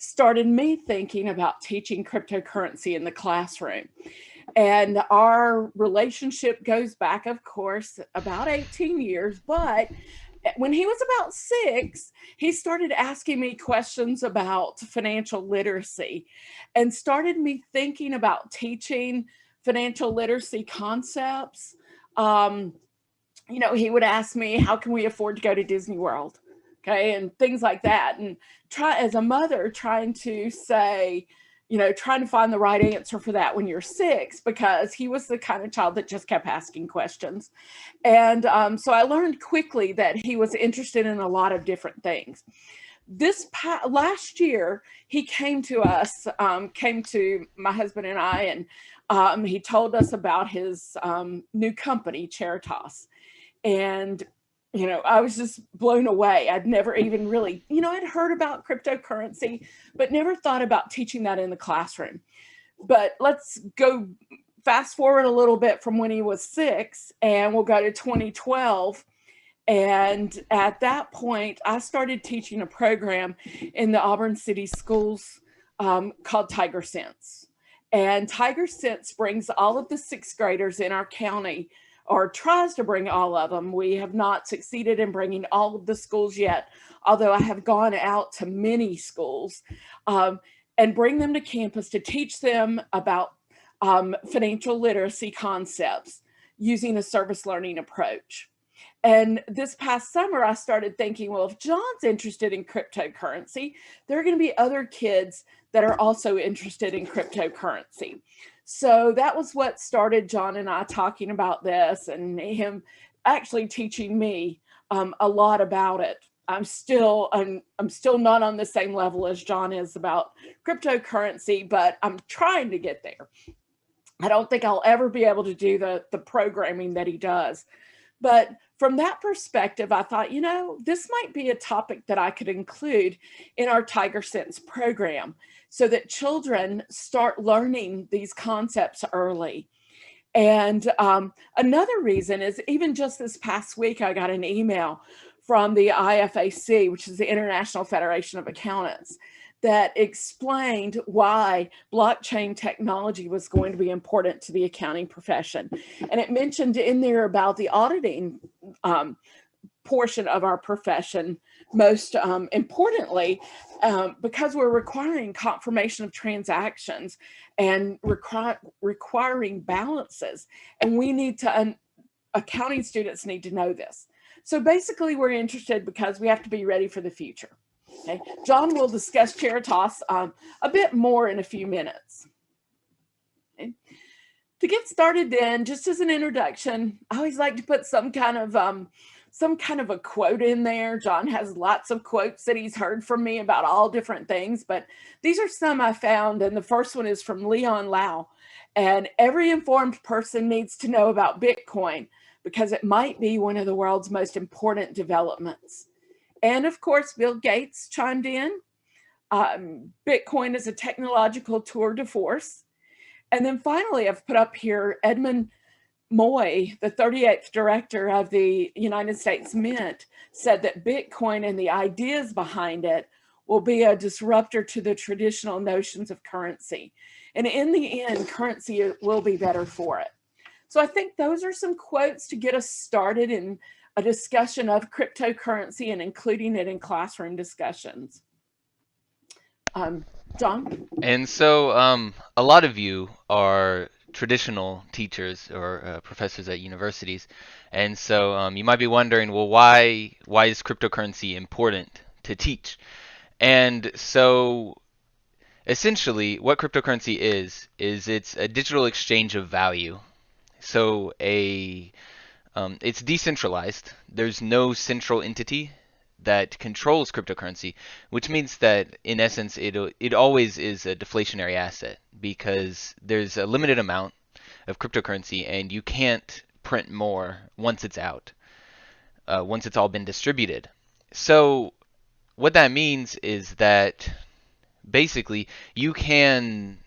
started me thinking about teaching cryptocurrency in the classroom. And our relationship goes back, of course, about 18 years. But when he was about 6, he started asking me questions about financial literacy and started me thinking about teaching financial literacy concepts. Um, he would ask me, how can we afford to go to Disney World? Okay, and things like that. And try as a mother trying to say, trying to find the right answer for that when you're 6, because he was the kind of child that just kept asking questions. And so I learned quickly that he was interested in a lot of different things. Last year, he came to us, came to my husband and I, and he told us about his new company, Charitas. And I was just blown away. I'd never even really, I'd heard about cryptocurrency, but never thought about teaching that in the classroom. But let's go fast forward a little bit from when he was 6, and we'll go to 2012. And at that point, I started teaching a program in the Auburn City Schools called Tiger Sense. And Tiger Sense brings all of the 6th graders in our county, or tries to bring all of them. We have not succeeded in bringing all of the schools yet, although I have gone out to many schools, and bring them to campus to teach them about financial literacy concepts using a service learning approach. And this past summer, I started thinking, well, if John's interested in cryptocurrency, there are going to be other kids that are also interested in cryptocurrency. So that was what started John and I talking about this, and him actually teaching me a lot about it. I'm still not on the same level as John is about cryptocurrency, but I'm trying to get there. I don't think I'll ever be able to do the programming that he does. But from that perspective, I thought, this might be a topic that I could include in our Tiger Sense program so that children start learning these concepts early. And another reason is, even just this past week, I got an email from the IFAC, which is the International Federation of Accountants, that explained why blockchain technology was going to be important to the accounting profession. And it mentioned in there about the auditing portion of our profession, most importantly, because we're requiring confirmation of transactions and requiring balances. And we need to, accounting students need to know this. So basically, we're interested because we have to be ready for the future. Okay. John will discuss Charitas a bit more in a few minutes. Okay. To get started then, just as an introduction, I always like to put some kind of a quote in there. John has lots of quotes that he's heard from me about all different things, but these are some I found, and the first one is from Leon Lau. And every informed person needs to know about Bitcoin because it might be one of the world's most important developments. And of course, Bill Gates chimed in. Bitcoin is a technological tour de force. And then finally, I've put up here Edmund Moy, the 38th director of the United States Mint, said that Bitcoin and the ideas behind it will be a disruptor to the traditional notions of currency. And in the end, currency will be better for it. So I think those are some quotes to get us started in a discussion of cryptocurrency and including it in classroom discussions. John? And so, a lot of you are traditional teachers or professors at universities, and so you might be wondering, well, why is cryptocurrency important to teach? And so, essentially, what cryptocurrency is it's a digital exchange of value. So it's decentralized. There's no central entity that controls cryptocurrency, which means that in essence it always is a deflationary asset because there's a limited amount of cryptocurrency and you can't print more once it's out, once it's all been distributed. So what that means is that basically you can,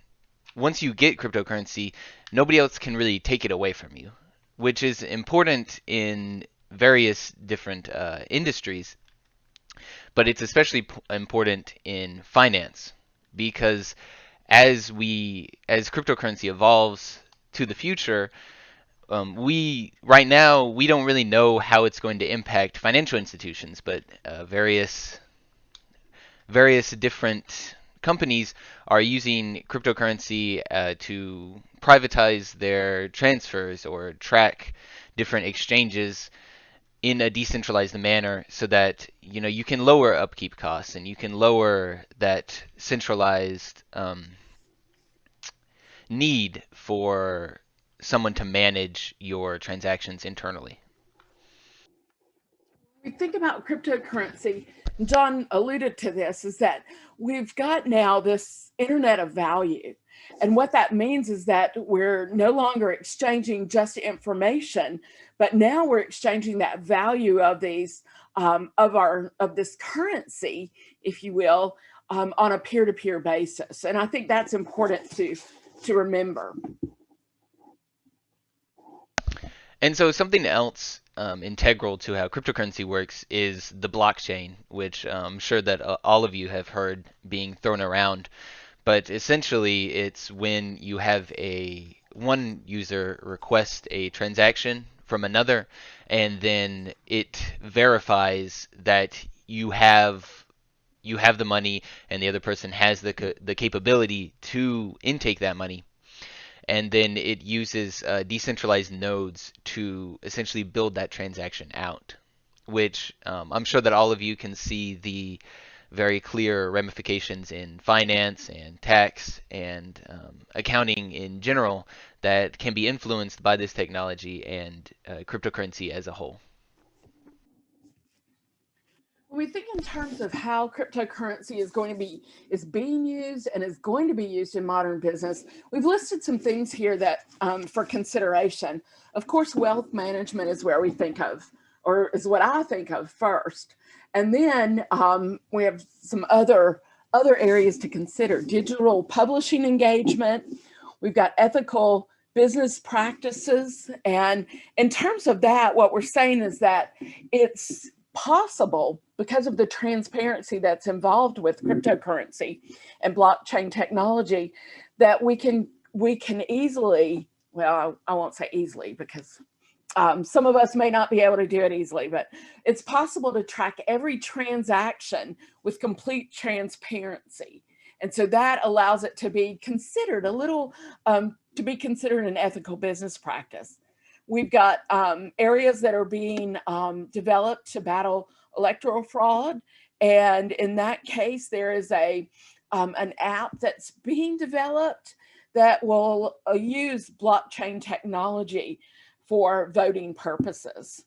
once you get cryptocurrency, nobody else can really take it away from you, which is important in various different industries, but it's especially important in finance because as cryptocurrency evolves to the future, we right now we don't really know how it's going to impact financial institutions, but various different companies are using cryptocurrency to privatize their transfers or track different exchanges in a decentralized manner so that you can lower upkeep costs and you can lower that centralized need for someone to manage your transactions internally. We think about cryptocurrency, John alluded to this, is that we've got now this internet of value. And what that means is that we're no longer exchanging just information, but now we're exchanging that value of these of this currency, if you will, on a peer-to-peer basis. And I think that's important to remember. And so something else integral to how cryptocurrency works is the blockchain, which I'm sure that all of you have heard being thrown around. But essentially, it's when you have a one user request a transaction from another, and then it verifies that you have the money, and the other person has the capability to intake that money, and then it uses decentralized nodes to essentially build that transaction out, which I'm sure that all of you can see the very clear ramifications in finance and tax and accounting in general that can be influenced by this technology and cryptocurrency as a whole. When we think in terms of how cryptocurrency is being used and is going to be used in modern business, we've listed some things here that for consideration. Of course, wealth management is where we think of, or is what I think of first, and then we have some other areas to consider: digital publishing engagement. We've got ethical business practices, and in terms of that, what we're saying is that it's possible, because of the transparency that's involved with cryptocurrency and blockchain technology, that we can easily, well, I won't say easily, because some of us may not be able to do it easily, but it's possible to track every transaction with complete transparency. And so that allows it to be considered to be considered an ethical business practice. We've got areas that are being developed to battle electoral fraud. And in that case, there is an app that's being developed that will use blockchain technology for voting purposes.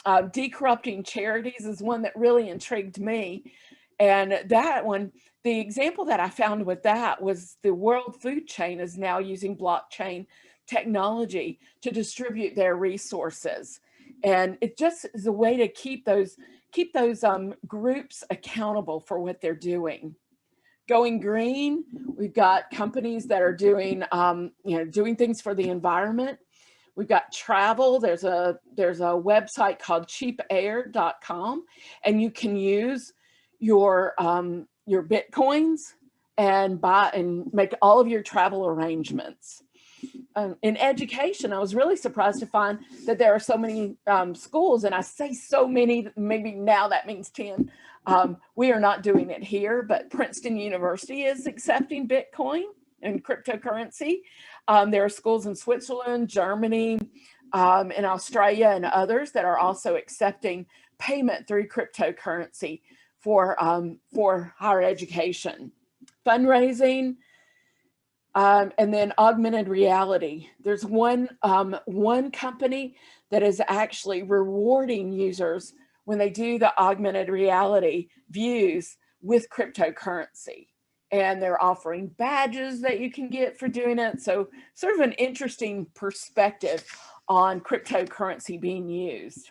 Decorrupting charities is one that really intrigued me. And that one, the example that I found with that was the World Food Chain is now using blockchain technology to distribute their resources. And it just is a way to keep those groups accountable for what they're doing. Going green, we've got companies that are doing things for the environment. We've got travel. There's a website called cheapair.com, and you can use your bitcoins and buy and make all of your travel arrangements. In education, I was really surprised to find that there are so many schools, and I say so many, maybe now that means 10. We are not doing it here, but Princeton University is accepting Bitcoin and cryptocurrency. There are schools in Switzerland, Germany, in Australia, and others that are also accepting payment through cryptocurrency for higher education. Fundraising, and then augmented reality. There's one company that is actually rewarding users when they do the augmented reality views with cryptocurrency. And they're offering badges that you can get for doing it. So sort of an interesting perspective on cryptocurrency being used.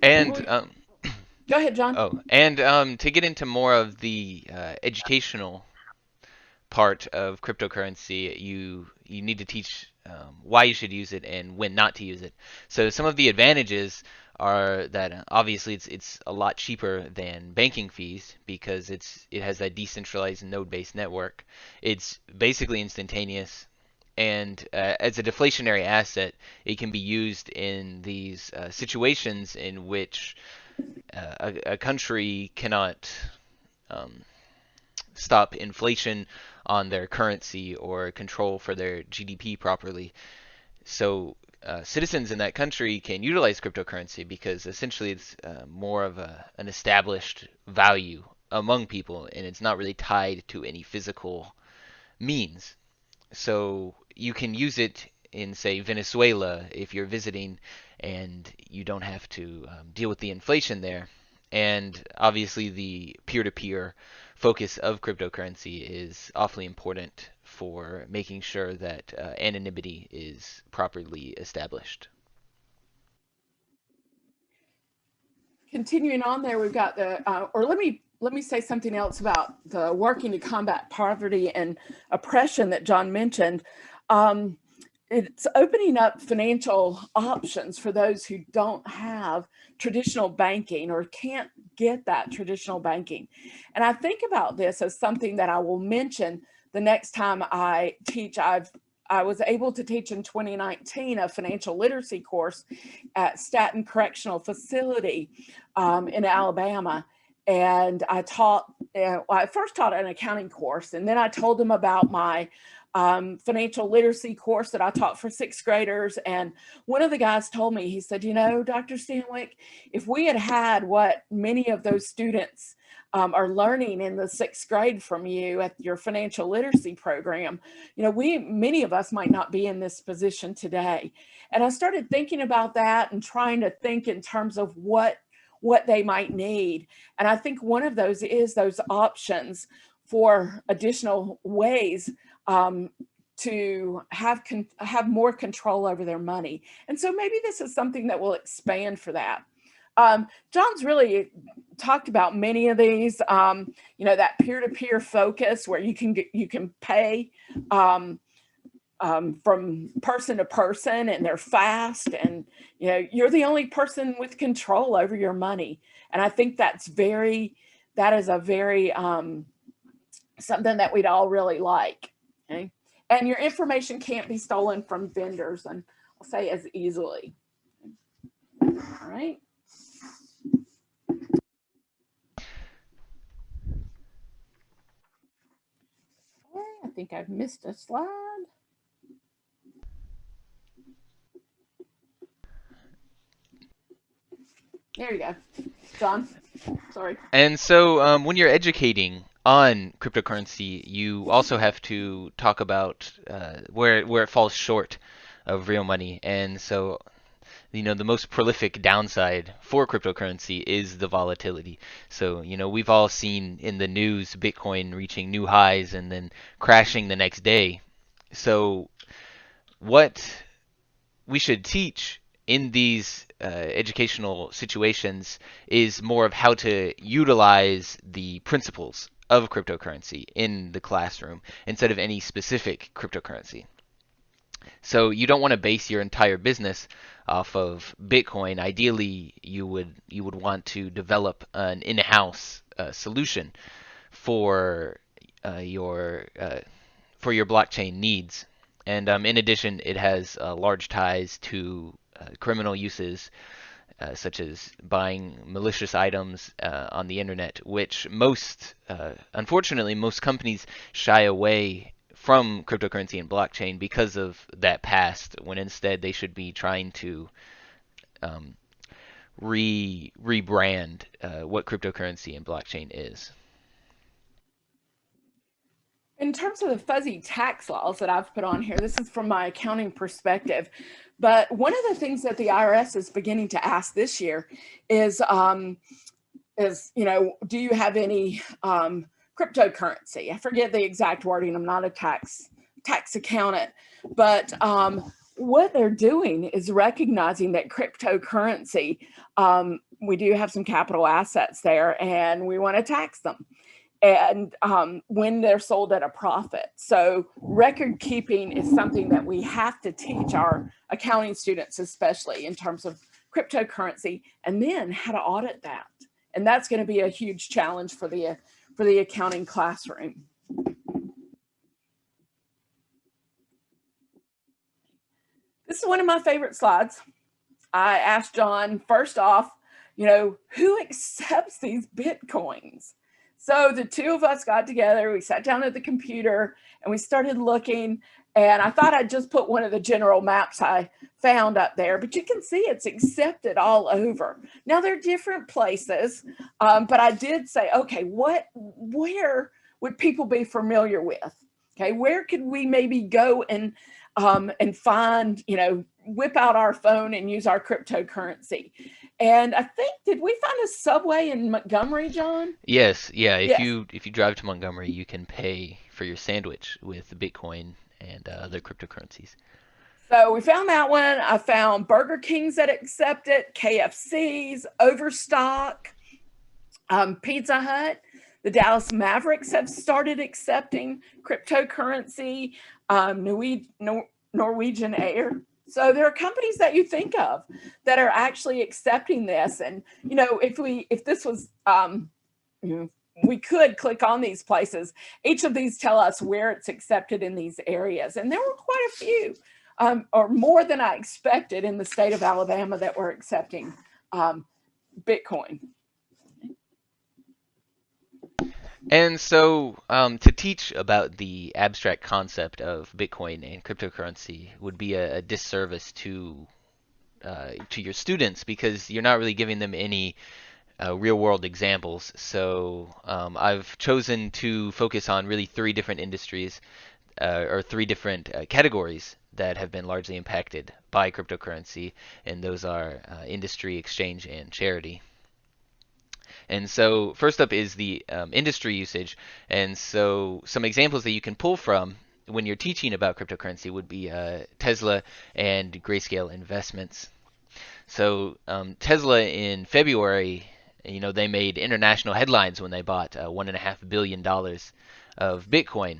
And Go ahead, John. to get into more of the educational part of cryptocurrency, you need to teach why you should use it and when not to use it. So some of the advantages are that obviously it's a lot cheaper than banking fees because it has that decentralized node-based network. It's basically instantaneous, and as a deflationary asset, it can be used in these situations in which a country cannot um, stop inflation on their currency or control for their GDP properly. So citizens in that country can utilize cryptocurrency because essentially it's more of an established value among people, and it's not really tied to any physical means. So you can use it in, say, Venezuela if you're visiting and you don't have to deal with the inflation there. And obviously, the peer to peer focus of cryptocurrency is awfully important for making sure that anonymity is properly established. Continuing on there, we've got or let me say something else about the working to combat poverty and oppression that John mentioned. Um, it's opening up financial options for those who don't have traditional banking or can't get that traditional banking. And I think about this as something that I will mention the next time I teach. I was able to teach in 2019 a financial literacy course at Staten Correctional Facility in Alabama. And I first taught an accounting course, and then I told them about my financial literacy course that I taught for sixth graders. And one of the guys told me, he said, Dr. Stanwyck, if we had had what many of those students are learning in the sixth grade from you at your financial literacy program, many of us might not be in this position today. And I started thinking about that and trying to think in terms of what they might need. And I think one of those is those options for additional ways to have more control over their money. And so maybe this is something that will expand for that. John's really talked about many of these, that peer-to-peer focus where you can pay from person to person, and they're fast, and you're the only person with control over your money. And I think that is a very something that we'd all really like. Okay, and your information can't be stolen from vendors, and I'll say as easily. All right. Okay, I think I've missed a slide. There you go, John. Sorry. And so when you're educating on cryptocurrency, you also have to talk about where it falls short of real money. And so the most prolific downside for cryptocurrency is the volatility. So we've all seen in the news Bitcoin reaching new highs and then crashing the next day. So what we should teach in these educational situations is more of how to utilize the principles of cryptocurrency in the classroom instead of any specific cryptocurrency. So you don't want to base your entire business off of Bitcoin. Ideally, you would want to develop an in-house solution for your blockchain needs. And in addition, it has large ties to criminal uses, such as buying malicious items on the internet, which unfortunately, most companies shy away from cryptocurrency and blockchain because of that past, when instead they should be trying to um, rebrand what cryptocurrency and blockchain is. In terms of the fuzzy tax laws that I've put on here, this is from my accounting perspective. But one of the things that the IRS is beginning to ask this year is, do you have any cryptocurrency? I forget the exact wording. I'm not a tax accountant, but what they're doing is recognizing that cryptocurrency, we do have some capital assets there, and we want to tax them. And when they're sold at a profit. So record keeping is something that we have to teach our accounting students, especially in terms of cryptocurrency, and then how to audit that. And that's going to be a huge challenge for the accounting classroom. This is one of my favorite slides. I asked John, first off, who accepts these Bitcoins? So the two of us got together, we sat down at the computer and we started looking. And I thought I'd just put one of the general maps I found up there, but you can see it's accepted all over. Now there are different places, but I did say, okay, where would people be familiar with? Okay, where could we maybe go and find, whip out our phone and use our cryptocurrency? And I think, did we find a Subway in Montgomery, John? Yes, yeah. Yes. If you drive to Montgomery, you can pay for your sandwich with Bitcoin and other cryptocurrencies. So we found that one. I found Burger Kings that accept it, KFC's, Overstock, Pizza Hut. The Dallas Mavericks have started accepting cryptocurrency, Norwegian Air. So there are companies that you think of that are actually accepting this. And, if this was, we could click on these places. Each of these tell us where it's accepted in these areas. And there were quite a few, or more than I expected in the state of Alabama that were accepting Bitcoin. And so, to teach about the abstract concept of Bitcoin and cryptocurrency would be a disservice to your students because you're not really giving them any real world examples. So I've chosen to focus on really three different industries or three different categories that have been largely impacted by cryptocurrency, and those are industry, exchange, and charity. And so first up is the industry usage. And so some examples that you can pull from when you're teaching about cryptocurrency would be Tesla and Grayscale investments. So Tesla in February, they made international headlines when they bought $1.5 billion of Bitcoin.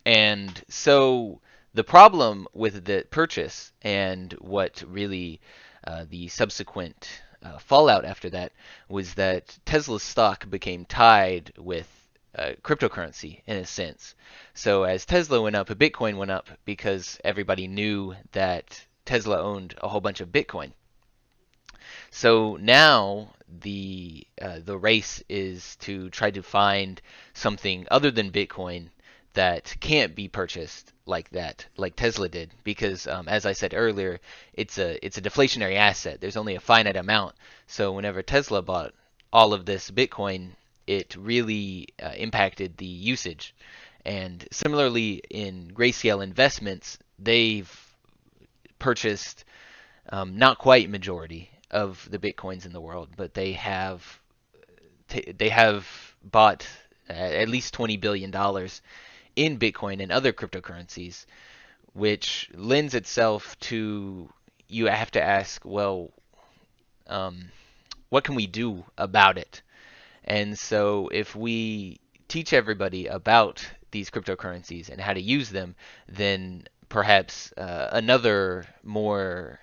And so the problem with the purchase and what really the subsequent fallout after that was that Tesla's stock became tied with cryptocurrency in a sense. So as Tesla went up, Bitcoin went up because everybody knew that Tesla owned a whole bunch of Bitcoin. So now the race is to try to find something other than Bitcoin that can't be purchased like that, like Tesla did, because as I said earlier, it's a deflationary asset. There's only a finite amount. So whenever Tesla bought all of this Bitcoin, it really impacted the usage. And similarly, in Grayscale Investments, they've purchased not quite majority of the Bitcoins in the world, but they have bought at least $20 billion in Bitcoin and other cryptocurrencies, which lends itself to you have to ask, well, what can we do about it? And so if we teach everybody about these cryptocurrencies and how to use them, then perhaps another more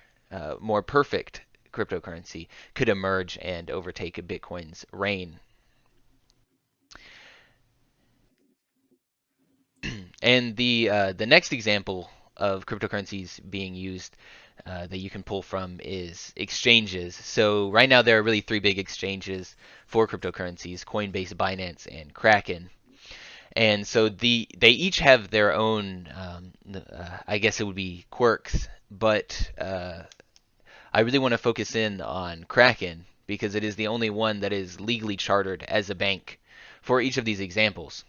perfect cryptocurrency could emerge and overtake Bitcoin's reign. And the next example of cryptocurrencies being used that you can pull from is exchanges. So right now there are really three big exchanges for cryptocurrencies: Coinbase, Binance, and Kraken. And so they each have their own, I guess it would be quirks, but I really want to focus in on Kraken because it is the only one that is legally chartered as a bank for each of these examples.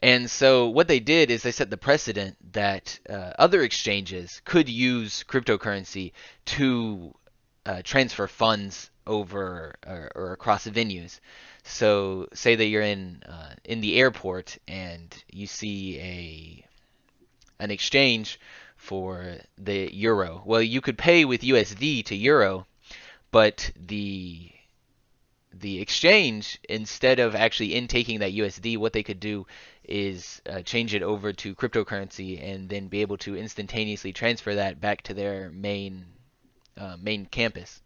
And so what they did is they set the precedent that other exchanges could use cryptocurrency to transfer funds over or across venues. So say that you're in the airport and you see an exchange for the euro. Well, you could pay with USD to euro, but the exchange, instead of actually intaking that USD, what they could do is change it over to cryptocurrency and then be able to instantaneously transfer that back to their main main campus,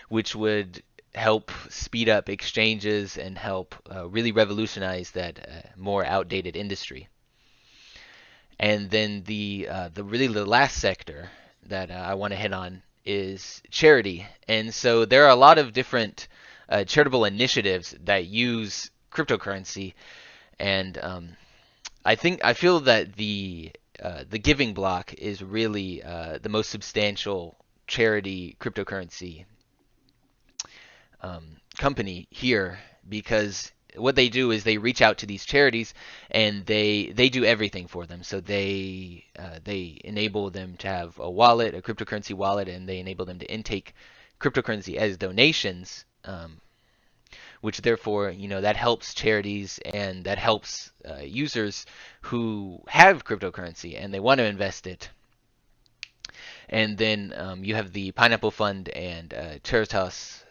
which would help speed up exchanges and help really revolutionize that more outdated industry. And then the last sector that I want to hit on is charity. And so there are a lot of different charitable initiatives that use cryptocurrency, and I feel that the Giving Block is really the most substantial charity cryptocurrency company here, because what they do is they reach out to these charities and they do everything for them. So they enable them to have a wallet, a cryptocurrency wallet, and they enable them to intake cryptocurrency as donations, which therefore, that helps charities and that helps users who have cryptocurrency and they want to invest it. And then you have the Pineapple Fund and Charitas,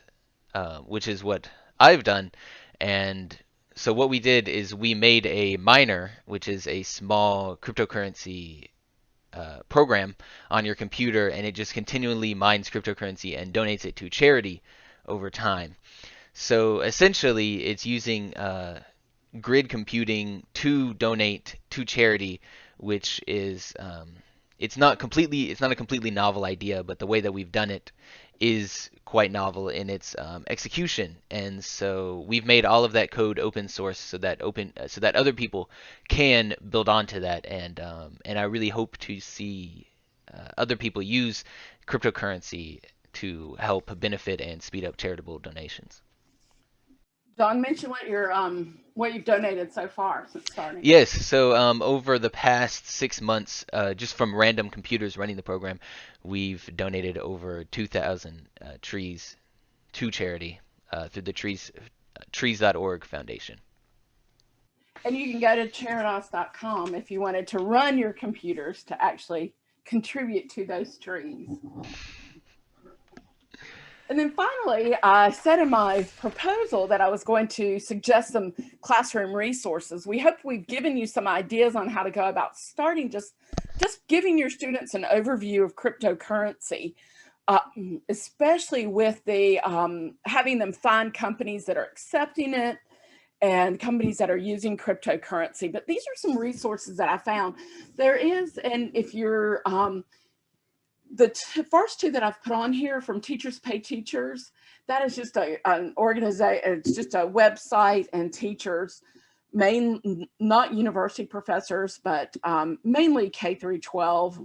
which is what I've done. And so what we did is we made a miner, which is a small cryptocurrency program on your computer, and it just continually mines cryptocurrency and donates it to charity over time. So essentially, it's using grid computing to donate to charity, which is it's not a completely novel idea, but the way that we've done it is quite novel in its execution. And so we've made all of that code open source so that other people can build onto that. And I really hope to see other people use cryptocurrency to help benefit and speed up charitable donations. John, mention what you've donated so far since starting. Yes, so over the past 6 months, just from random computers running the program, we've donated over 2,000 trees to charity through the trees.org foundation. And you can go to charitas.com if you wanted to run your computers to actually contribute to those trees. And then finally, I said in my proposal that I was going to suggest some classroom resources. We hope we've given you some ideas on how to go about starting just giving your students an overview of cryptocurrency, especially with the having them find companies that are accepting it and companies that are using cryptocurrency. But these are some resources that I found. There is, and if you're the first two that I've put on here from Teachers Pay Teachers, that is just an organization, it's just a website, and teachers, not university professors, but mainly K through 12,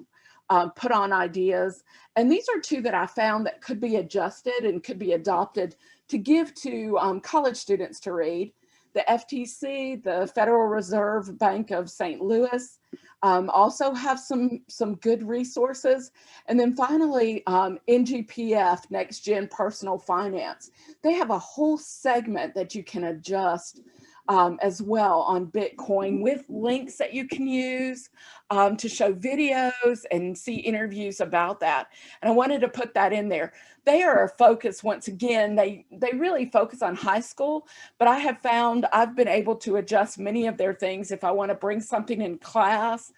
put on ideas. And these are two that I found that could be adjusted and could be adopted to give to college students to read. The FTC, the Federal Reserve Bank of St. Louis, also have some good resources. And then finally, NGPF, Next Gen Personal Finance. They have a whole segment that you can adjust as well on Bitcoin with links that you can use to show videos and see interviews about that. And I wanted to put that in there. They are a focus, once again, they really focus on high school, but I have found I've been able to adjust many of their things if I want to bring something in class,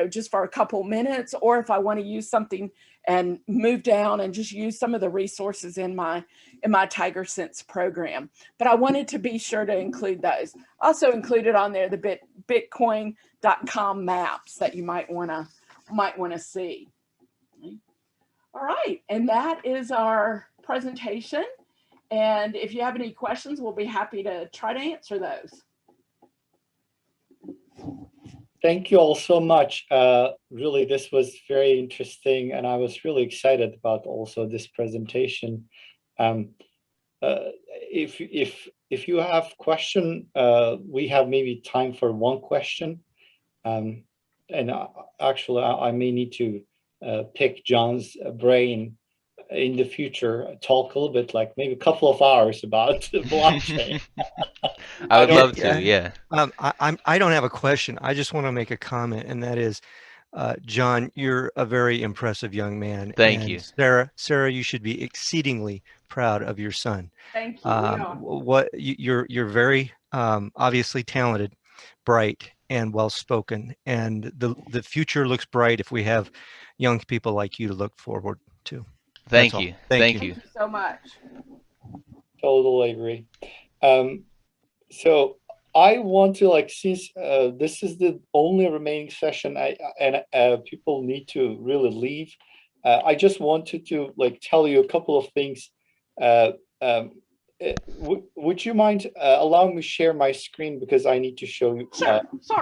just for a couple minutes, or if I want to use something and move down and just use some of the resources in my Tiger Sense program. But I wanted to be sure to include those. Also included on there the bitcoin.com maps that you might want to see. All right, and that is our presentation. And if you have any questions, we'll be happy to try to answer those. Thank you all so much. Really, this was very interesting, and I was really excited about also this presentation. If you have question, we have maybe time for one question. And actually, I may need to pick John's brain in the future, talk a little bit, like maybe a couple of hours about blockchain. I would love to, yeah. I don't have a question. I just want to make a comment, and that is, John, you're a very impressive young man. Thank you. Sarah, you should be exceedingly proud of your son. Thank you. You're very obviously talented, bright, and well spoken. And the future looks bright if we have young people like you to look forward to. That's Thank all. you. Thank Thank you. you. Thank you so much. Totally agree. So I want to, like, since this is the only remaining session, and people need to really leave. I just wanted to, like, tell you a couple of things. Uh, um, would you mind allowing me to share my screen, because I need to show you Sure. Sorry.